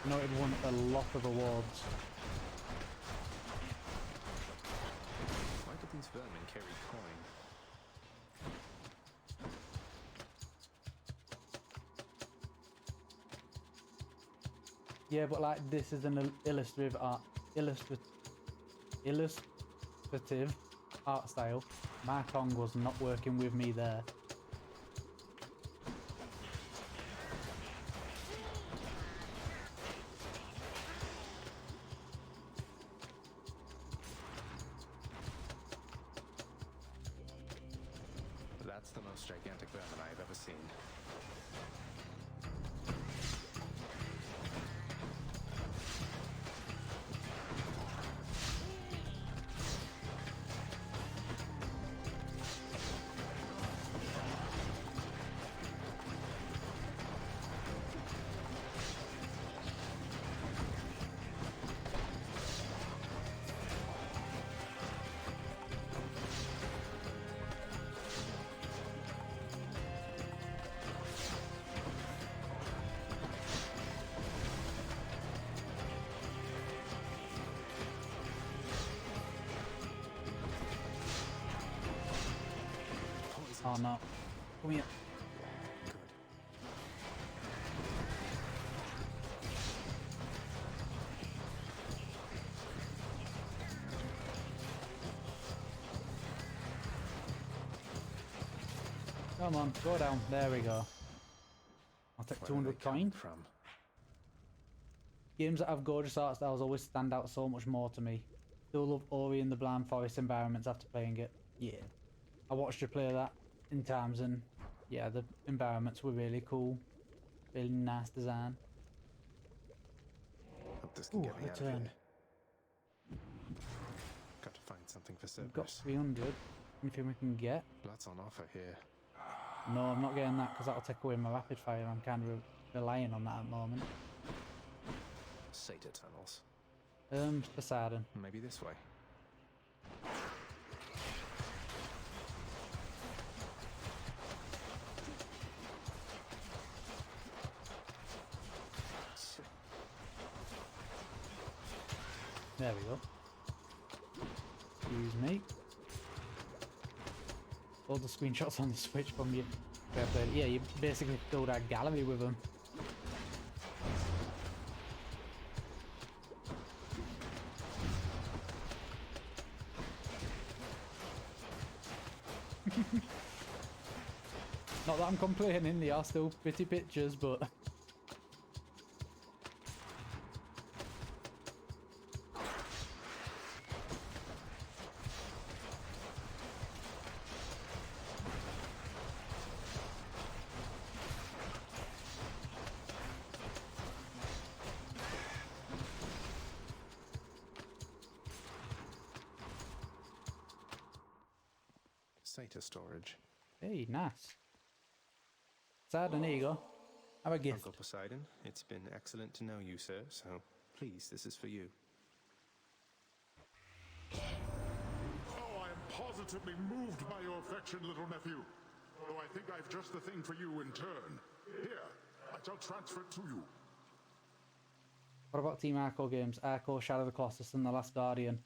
I know it won a lot of awards. Why do these vermin carry coin? Yeah, but like this is an illustrative art style. My tongue was not working with me there. That's the most gigantic vermin I have ever seen. Oh no. Come here. Good. Come on, go down. There we go. I'll take Where 200 are they coming coin. from? Games that have gorgeous art styles always stand out so much more to me. Still love Ori and the Blind Forest environments after playing it. Yeah. I watched you play that in times and yeah, the environments were really cool. Really nice design. Hope this can Ooh, get me out of return. here. Got to find something for We've got Zagreus. 300. Anything we can get? Lots on offer here. No, I'm not getting that because that'll take away my rapid fire. I'm kind of relying on that at the moment. Satyr tunnels. Poseidon. Maybe this way. There we go. Excuse me. All the screenshots on the Switch from you. Yeah, you basically filled our gallery with them. Not that I'm complaining, they are still pretty pictures, but... Satyr storage. Hey, nice. Poseidon, here you go. Have a gift. Uncle Poseidon, it's been excellent to know you, sir, so please, this is for you. Oh, I am positively moved by your affection, little nephew. Though I think I've just the thing for you in turn. Here, I shall transfer it to you. What about Team Arco games? Arco, Shadow of the Colossus, and The Last Guardian.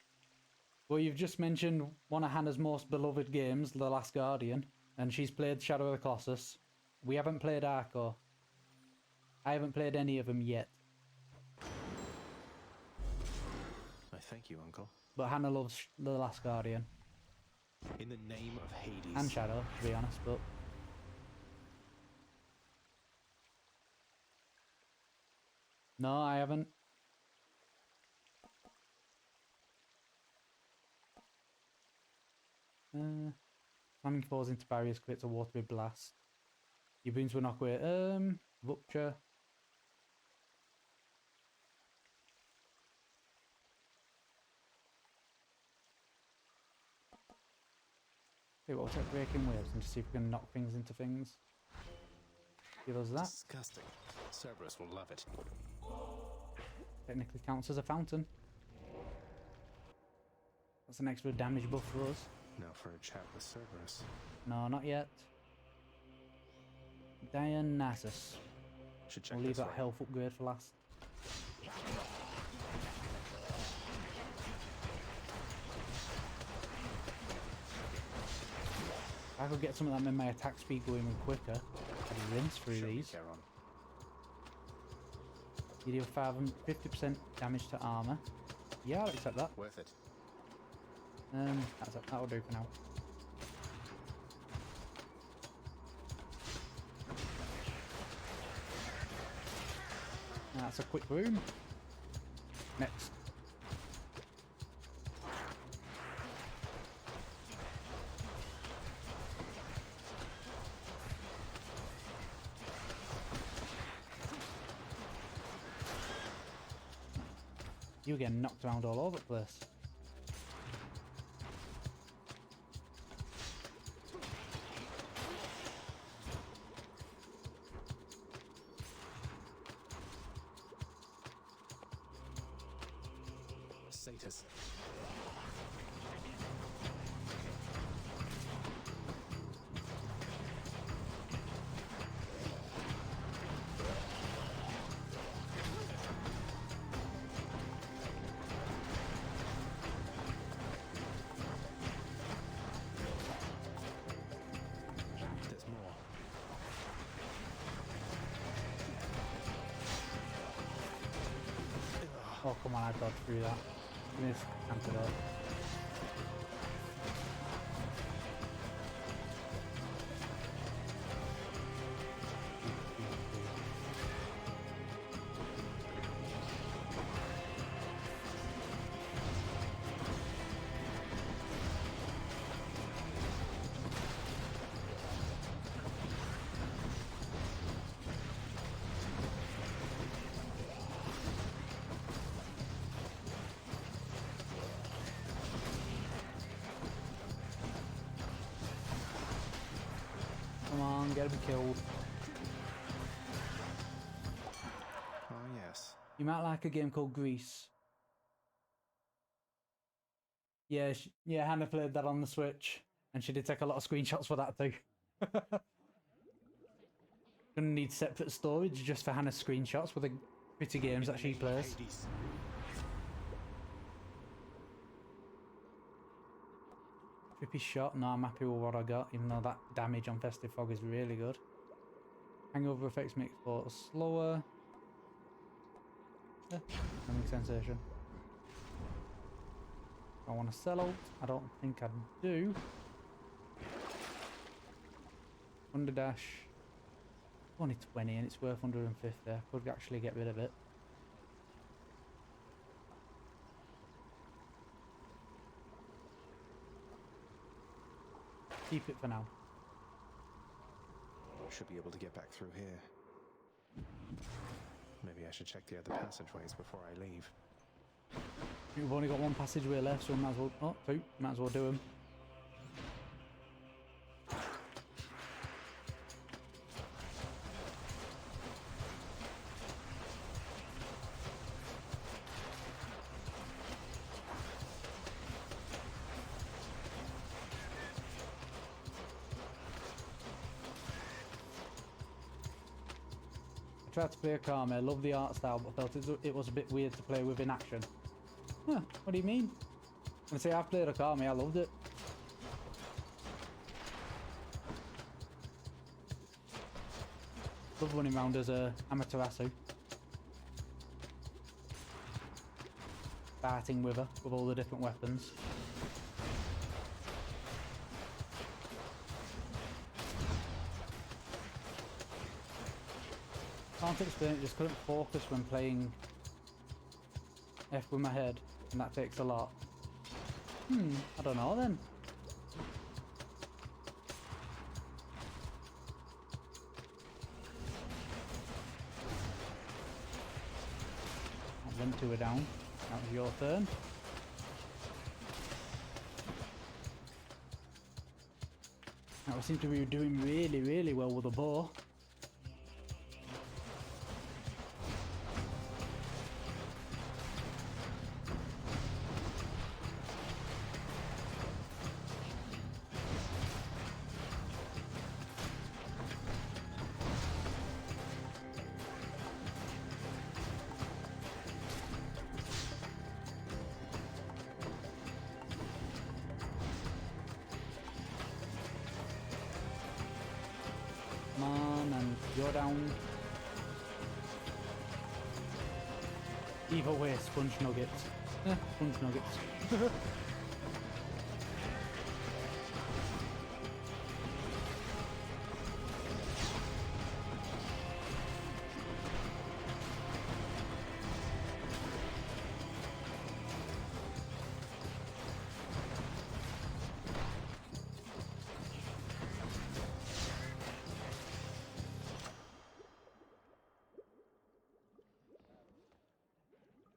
Well, you've just mentioned one of Hannah's most beloved games, The Last Guardian, and she's played Shadow of the Colossus. We haven't played Arco. I haven't played any of them yet. I thank you, Uncle. But Hannah loves The Last Guardian. In the name of Hades. And Shadow, to be honest, but... No, I haven't. Slamming falls into barriers creates a watery blast. Your boons will knock away. Rupture. Okay, we'll take breaking waves and just see if we can knock things into things. Give us that. Disgusting. Cerberus will love it. Technically counts as a fountain. That's an extra damage buff for us. Now for a chat with Cerberus. No, not yet. Dionysus. Should check We'll leave this that way. health upgrade for last. I could get something that made my attack speed go even quicker. I'd rinse through Show me, these. Charon. You deal 50% damage to armor. Yeah, I'll accept that. Worth it. That'll do for now. That's a quick room. Next. You were getting knocked around all over the place. Satus. There's more. Oh, come on, I got through that. Give me this antidote. Come on, get him killed. Oh, yes. You might like a game called Grease. Yeah, yeah, Hannah played that on the Switch, and she did take a lot of screenshots for that too. Gonna need separate storage just for Hannah's screenshots for the pretty games that she plays. Hades. Trippy shot. No, I'm happy with what I got, even though that damage on Festive Fog is really good. Hangover effects make photos slower. Yeah, numbing sensation. I want to sell out. I don't think I do. Under dash. Only 20 and it's worth 150. I could actually get rid of it. Keep it for now. Should be able to get back through here. Maybe I should check the other passageways before I leave. We've only got one passageway left, so we might as well. Oh, two. Might as well do them. I tried to play Akame, I love the art style, but felt it was a bit weird to play with in action. Huh, what do you mean? When I say I've played Akame, I loved it. Love running around as a Amaterasu. Fighting with her, with all the different weapons. Can't explain it, just couldn't focus when playing F with my head, and that takes a lot. I don't know then. I went 2 down. That was your turn. Now we seem to be doing really, really well with the bow. You're down. Either way, sponge nuggets. Sponge nuggets.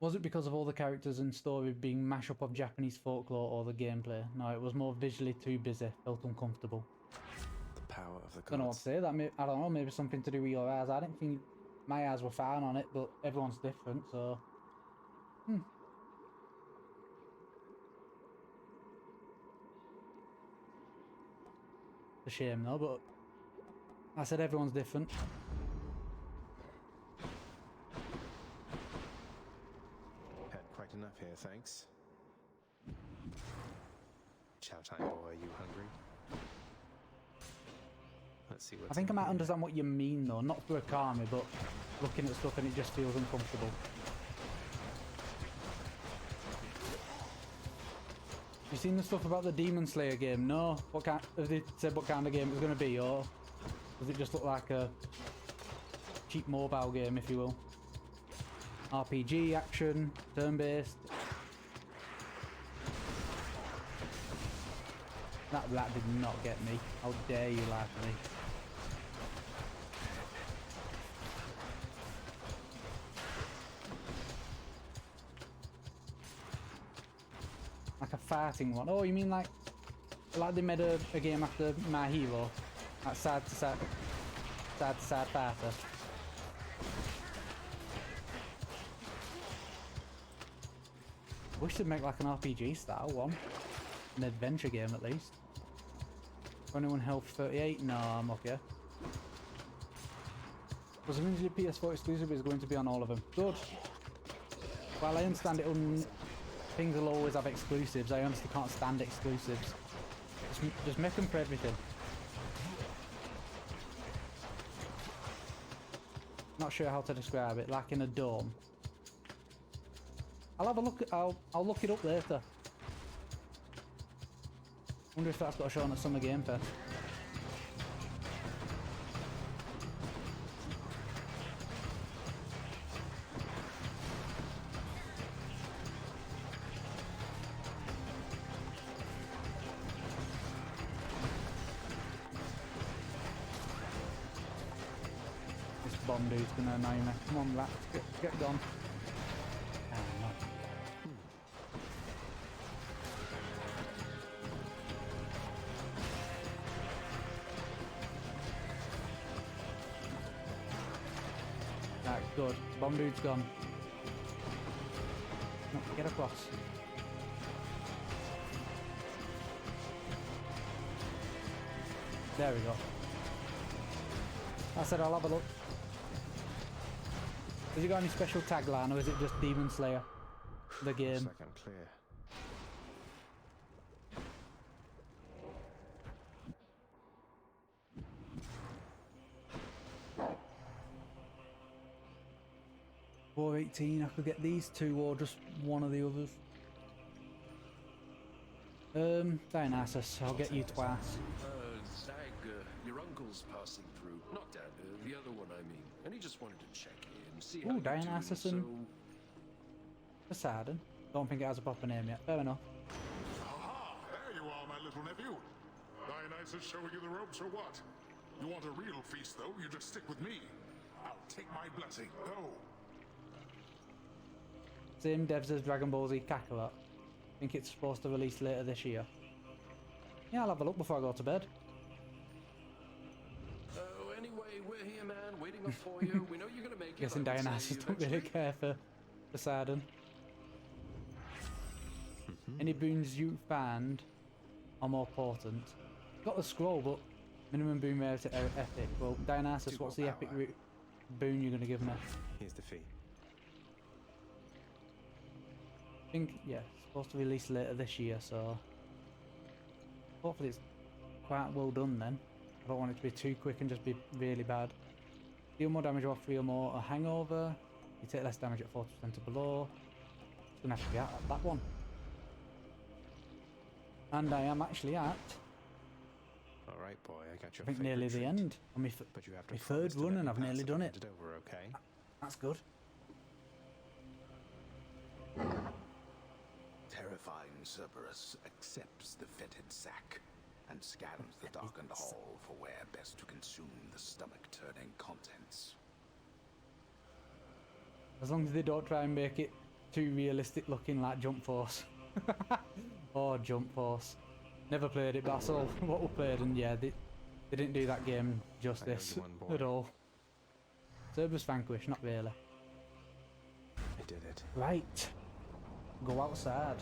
Was it because of all the characters and story being mashup of Japanese folklore or the gameplay? No, it was more visually too busy, felt uncomfortable. The power of the gods. Don't know what to say. That I don't know. Maybe something to do with your eyes. I didn't think my eyes were fine on it, but everyone's different, so. It's a shame though, but I said everyone's different. Had quite enough here, thanks. Chow time, boy, are you hungry? Let's see what's I think I in might here. understand what you mean though, not through a Kami, but looking at stuff and it just feels uncomfortable. You seen the stuff about the Demon Slayer game? No? What kind? Have they said what kind of game it was going to be, or does it just look like a cheap mobile game, if you will? RPG, action, turn-based. That did not get me. How dare you lie to me? Like a farting one. Oh, you mean like they made a game after My Hero? Like side to side farter. Wish they'd make like an RPG style one. An adventure game at least. 21 health 38? No, I'm okay. Was originally PS4 exclusive, is going to be on all of them. Good. Well, I understand it things will always have exclusives. I honestly can't stand exclusives. Just make them for everything. Not sure how to describe it. Like in a dome. I'll have a look. I'll look it up later. Wonder if that's got shown at Summer Game Fest. This bomb dude's gonna annoy me. Come on, rat, get gone. Ah, no. Right, good. Bomb dude's gone. No, get across. There we go. I said I'll have a look. Has it got any special tagline, or is it just Demon Slayer? The game. Looks like I'm clear. For 18, I could get these two or just one of the others. Dionysus, I'll get you twice. Zag, your uncle's passing through. Not Dad, the other one, I mean. And he just wanted to check in, see how Ooh, you're doing, Dionysus so... and Poseidon. Don't think it has a proper name yet. Fair enough. Aha! There you are, my little nephew. Dionysus showing you the ropes or what? You want a real feast, though? You just stick with me. I'll take my blessing. Go. Same devs as Dragon Ball Z Kakarot. Think it's supposed to release later this year. Yeah, I'll have a look before I go to bed. Oh, anyway, we're here, man, waiting up for you. We know you're gonna make it. Guessing I would say Dionysus don't really eventually. care for Poseidon. Any boons you find are more potent. Got the scroll, but minimum boon rarity epic. Well, Dionysus, Two what's more the epic power. boon you're going to give me? Here's the fee. I think, yeah, it's supposed to release later this year, so hopefully it's quite well done then. I don't want it to be too quick and just be really bad. Deal more damage or 3 or more. A hangover. You take less damage at 40% or below. It's gonna have to be at that one. And I am actually at, All right, boy, I got your I think, nearly the treat. end. On my, But you have to my promise third to run let and me I've pass nearly it done and it. hand over, okay? That's good. Terrifying Cerberus accepts the fetid sack and scans the darkened hall for where best to consume the stomach-turning contents. As long as they don't try and make it too realistic looking like Jump Force. Or Jump Force. Never played it, but I saw what we played, and yeah, they didn't do that game justice you won, boy. at all. Cerberus vanquished, not really. I did it. Right. Go outside.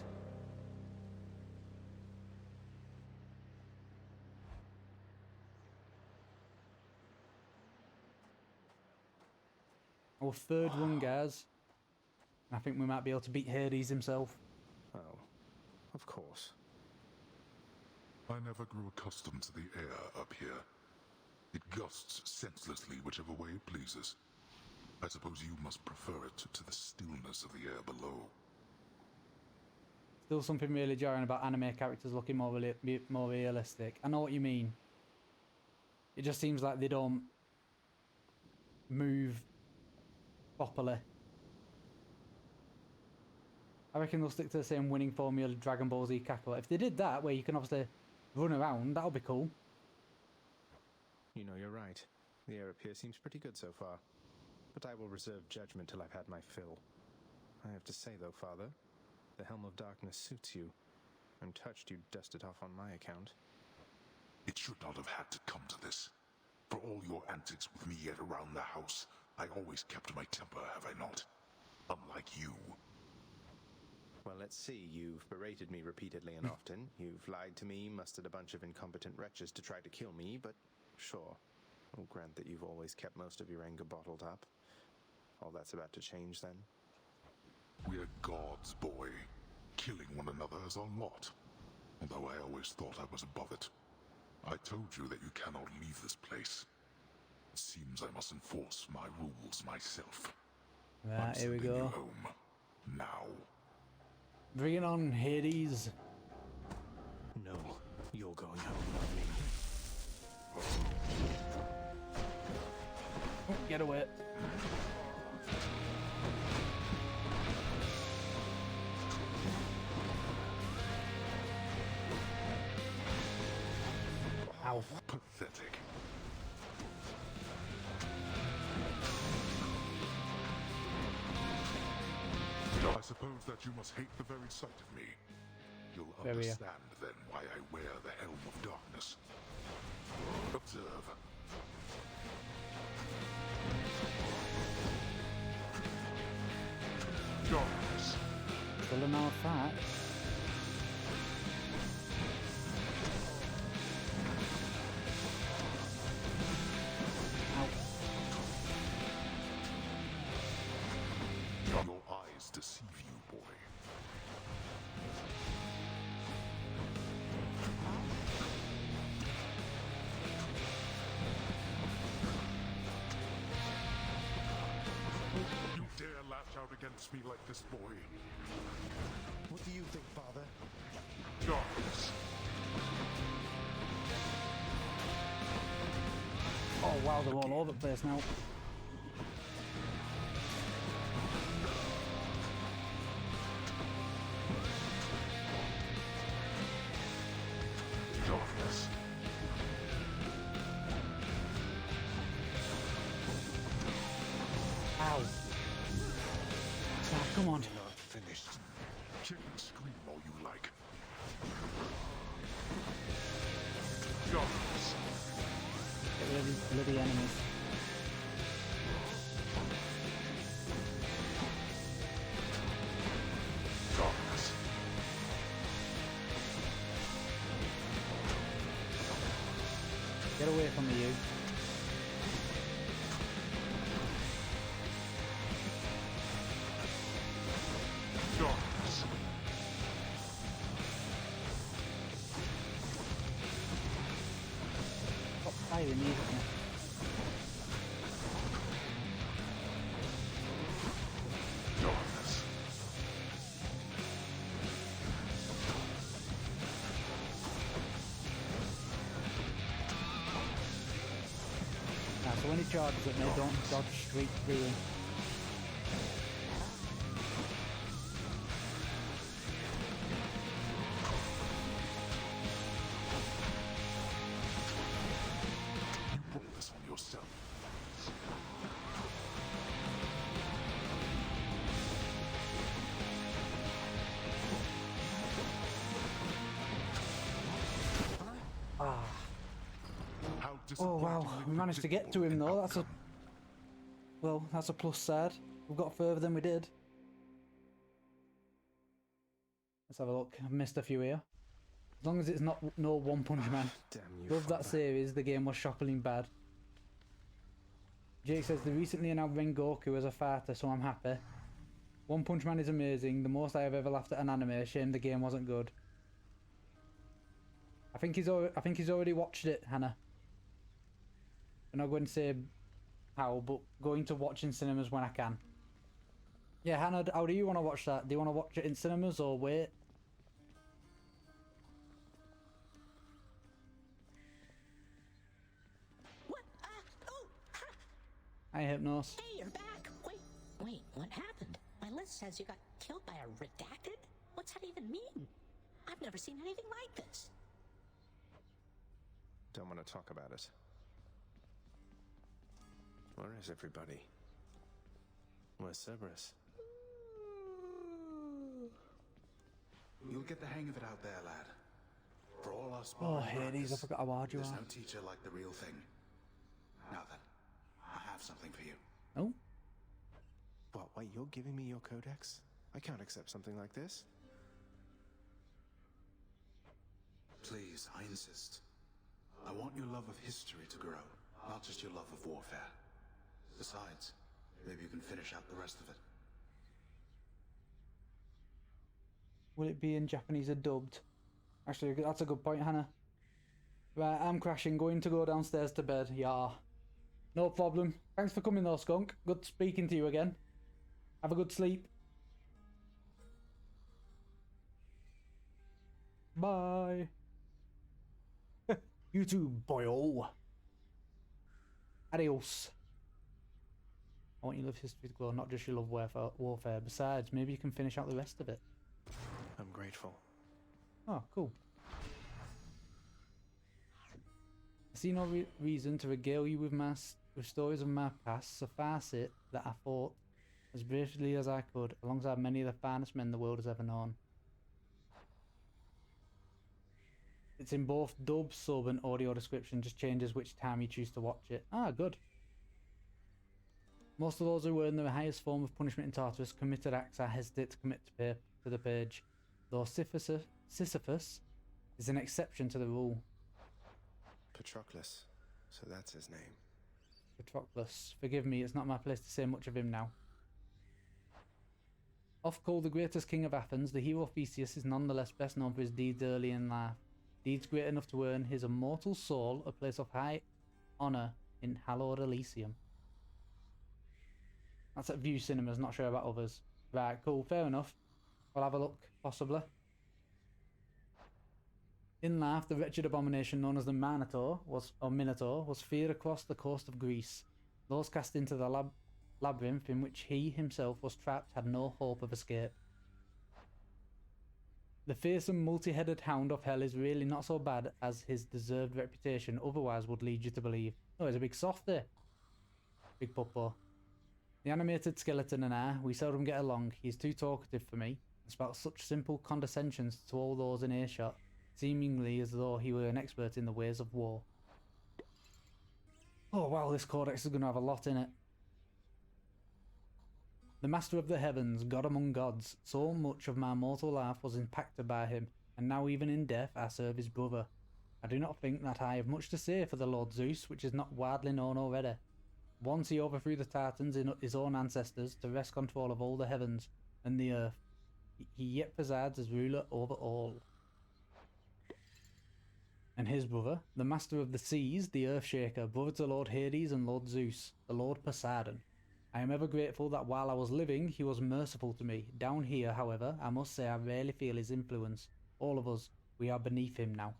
Our third one, guys. I think we might be able to beat Hades himself. Oh, of course. I never grew accustomed to the air up here. It gusts senselessly whichever way it pleases. I suppose you must prefer it to the stillness of the air below. Still something really jarring about anime characters looking more realistic. I know what you mean. It just seems like they don't move properly. I reckon they'll stick to the same winning formula Dragon Ball Z Kakarot. If they did that, where you can obviously run around, that'll be cool. You know, you're right. The air up here seems pretty good so far. But I will reserve judgment till I've had my fill. I have to say, though, Father, the Helm of Darkness suits you. I'm touched you dust it off on my account. It should not have had to come to this. For all your antics with me yet around the house, I always kept my temper, have I not? Unlike you. Well, let's see. You've berated me repeatedly and often. You've lied to me, mustered a bunch of incompetent wretches to try to kill me, but sure. I'll grant that you've always kept most of your anger bottled up. All that's about to change, then? We're gods, boy. Killing one another is our lot. Although I always thought I was above it. I told you that you cannot leave this place. It seems I must enforce my rules myself. Right, I'm here we sending you go. home. Now. Bring it on, Hades. No, you're going home, not me. Oh, get away. Ow. Pathetic. I suppose that you must hate the very sight of me. You'll There we are. understand then why I wear the Helm of Darkness. Observe. Darkness. Still an hour fight. Ow. Your eyes deceive you, boy. You dare lash out against me like this, boy? What do you think, Father? Darkness. Oh wow, they're all over the place now. Darkness. Ow. Come on. Not finished. Kick and scream all you like. Darkness. Get rid of these bloody enemies. Darkness. Get away from me, you. Darkness. Stop firing immediately. charges at me, don't dodge straight through him. You brought this on yourself. How Oh wow, disappointingly we managed to get to him predictable though. an That's a outcome. well, that's a plus side. We've got further than we did. Let's have a look. I've missed a few here. As long as it's not no One Punch Man. Damn you, Love that Father. series. The game was shockingly bad. Jake says they recently announced Rengoku as a fighter, so I'm happy. One Punch Man is amazing. The most I have ever laughed at an anime. Shame the game wasn't good. I think he's already watched it, Hannah. I'm not going to say how, but going to watch in cinemas when I can. Yeah, Hannah, how do you want to watch that? Do you want to watch it in cinemas or wait? What? Oh! Ha! I Hypnos. Hey, you're back! Wait, what happened? My list says you got killed by a redacted? What's that even mean? I've never seen anything like this. Don't want to talk about it. Where is everybody? Where's Cerberus? You'll get the hang of it out there, lad. For all our Oh, sparring Hades, I practice, forgot how hard you there's are. no teacher like the real thing. Now then, I have something for you. Oh, What, wait, you're giving me your codex? I can't accept something like this. Please, I insist. I want your love of history to grow, not just your love of warfare. Besides, maybe you can finish out the rest of it. will it be in Japanese or dubbed? Actually, that's a good point, Hannah. Right, I'm crashing. Going to go downstairs to bed. Yeah. No problem. Thanks for coming though, Skunk. Good speaking to you again. Have a good sleep. Bye. You too, boyo. Adios. I want your love history to grow, not just your love warfare. Besides, maybe you can finish out the rest of it. I'm grateful. Oh, cool. I see no reason to regale you with with stories of my past. Suffice it that I fought as bravely as I could, alongside many of the finest men the world has ever known. It's in both dub, sub, and audio description. Just changes which time you choose to watch it. Ah, good. Most of those who were in the highest form of punishment in Tartarus committed acts I hesitate to commit to the page, though Sisyphus is an exception to the rule. Patroclus. So that's his name. Patroclus. Forgive me, it's not my place to say much of him now. Oft called the greatest king of Athens, the hero Theseus is nonetheless best known for his deeds early in life. Deeds great enough to earn his immortal soul a place of high honour in hallowed Elysium. That's at View Cinemas, not sure about others. Right, cool, fair enough. We'll have a look, possibly. In life, the wretched abomination known as the Minotaur was feared across the coast of Greece. Those cast into the labyrinth in which he himself was trapped had no hope of escape. The fearsome multi-headed hound of hell is really not so bad as his deserved reputation otherwise would lead you to believe. Oh, he's a big softy. Big puppo. The animated skeleton and I, we seldom get along. He is too talkative for me, and spouts such simple condescensions to all those in earshot, seemingly as though he were an expert in the ways of war. Oh wow, this codex is going to have a lot in it. The master of the heavens, God among gods, so much of my mortal life was impacted by him, and now even in death I serve his brother. I do not think that I have much to say for the Lord Zeus, which is not widely known already. Once he overthrew the Titans, his own ancestors, to wrest control of all the heavens and the earth. He yet presides as ruler over all. And his brother, the master of the seas, the Earthshaker, brother to Lord Hades and Lord Zeus, the Lord Poseidon. I am ever grateful that while I was living, he was merciful to me. Down here, however, I must say I rarely feel his influence. All of us, we are beneath him now.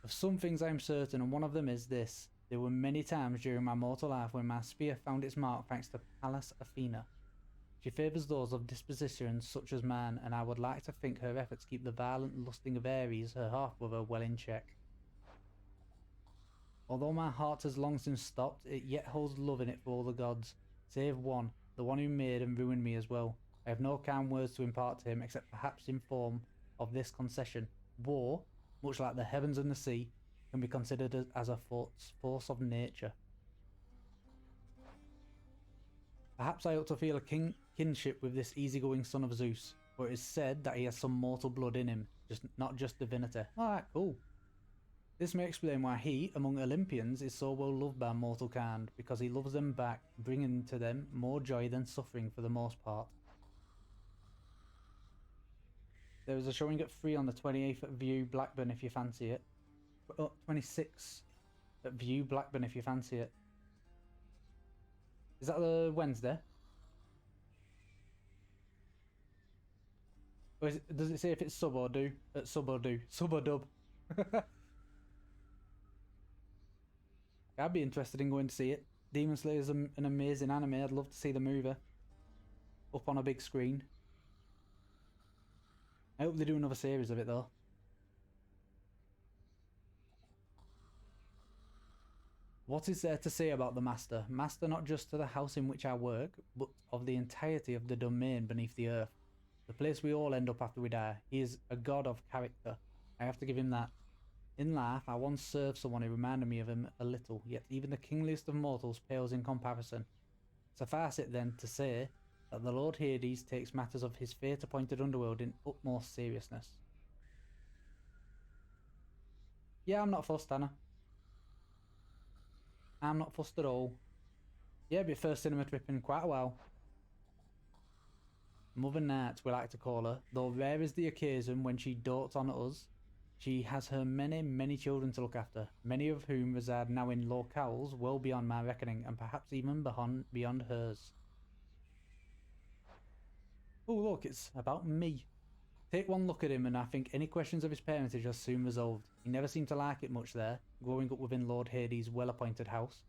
Of some things I am certain, and one of them is this. There were many times during my mortal life when my spear found its mark thanks to Pallas Athena. She favours those of dispositions such as mine, and I would like to think her efforts keep the violent lusting of Ares, her half-brother, well in check. Although my heart has long since stopped, it yet holds love in it for all the gods, save one, the one who made and ruined me as well. I have no kind words to impart to him, except perhaps in form of this concession. War, much like the heavens and the sea, can be considered as a force of nature. Perhaps I ought to feel a kinship with this easygoing son of Zeus, for it is said that he has some mortal blood in him, not just divinity. Alright, cool. This may explain why he, among Olympians, is so well loved by mortal kind, because he loves them back, bringing to them more joy than suffering for the most part. There is a showing at 3 on the 28th at View Blackburn if you fancy it. 26 at View Blackburn if you fancy it. Is that the Wednesday? Or does it say if it's sub or do? Sub or do? Sub or dub? I'd be interested in going to see it. Demon Slayer is an amazing anime. I'd love to see the movie up on a big screen. I hope they do another series of it though. What is there to say about the Master? Master not just to the house in which I work, but of the entirety of the domain beneath the earth. The place we all end up after we die. He is a god of character. I have to give him that. In life, I once served someone who reminded me of him a little, yet even the kingliest of mortals pales in comparison. Suffice it then to say that the Lord Hades takes matters of his fate-appointed underworld in utmost seriousness. Yeah, I'm not fussed, Anna. I'm not fussed at all. Yeah, it'll be first cinema trip in quite a while. Mother Night, we like to call her, though rare is the occasion when she dotes on us. She has her many children to look after, many of whom reside now in locales well beyond my reckoning, and perhaps even beyond hers. Oh look, it's about me. Take one look at him and I think any questions of his parentage are soon resolved. He never seemed to like it much there, growing up within Lord Hades' well-appointed house.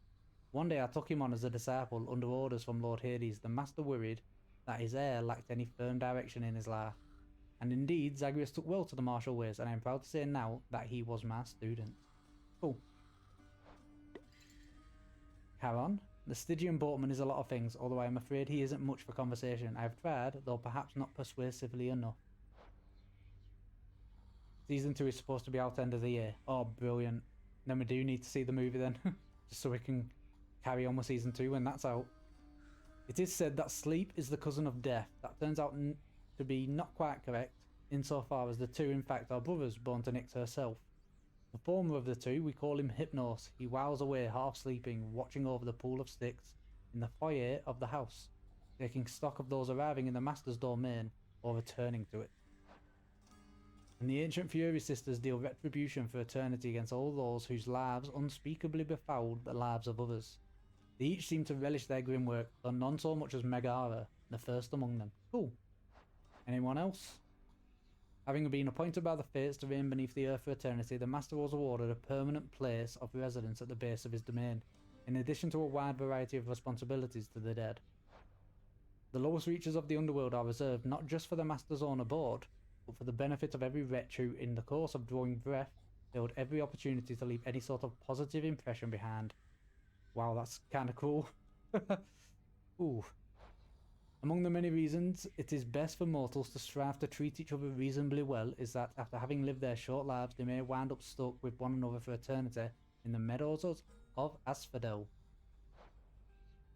One day I took him on as a disciple under orders from Lord Hades. The master worried that his heir lacked any firm direction in his life. And indeed, Zagreus took well to the martial ways, and I am proud to say now that he was my student. Cool. Charon, the Stygian boatman, is a lot of things, although I am afraid he isn't much for conversation. I have tried, though perhaps not persuasively enough. Season 2 is supposed to be out end of the year. Oh, brilliant. Then we do need to see the movie then, just so we can carry on with Season 2 when that's out. It is said that sleep is the cousin of death. That turns out to be not quite correct, insofar as the two in fact are brothers born to Nyx herself. The former of the two, we call him Hypnos. He whiles away half sleeping, watching over the pool of sticks in the foyer of the house, taking stock of those arriving in the master's domain or returning to it. And the ancient Fury sisters deal retribution for eternity against all those whose lives unspeakably befouled the lives of others. They each seem to relish their grim work, though none so much as Megara, the first among them. Cool. Anyone else? Having been appointed by the fates to reign beneath the earth for eternity, the master was awarded a permanent place of residence at the base of his domain, in addition to a wide variety of responsibilities to the dead. The lowest reaches of the underworld are reserved not just for the master's own abode, but for the benefit of every wretch who, in the course of drawing breath, failed every opportunity to leave any sort of positive impression behind. Wow, that's kind of cool. Ooh. Among the many reasons it is best for mortals to strive to treat each other reasonably well is that after having lived their short lives they may wind up stuck with one another for eternity in the meadows of Asphodel.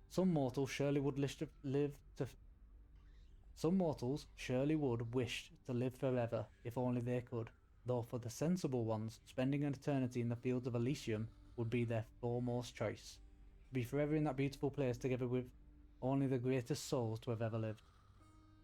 Some mortals surely would wish to live forever, if only they could, though for the sensible ones, spending an eternity in the fields of Elysium would be their foremost choice. To be forever in that beautiful place together with only the greatest souls to have ever lived.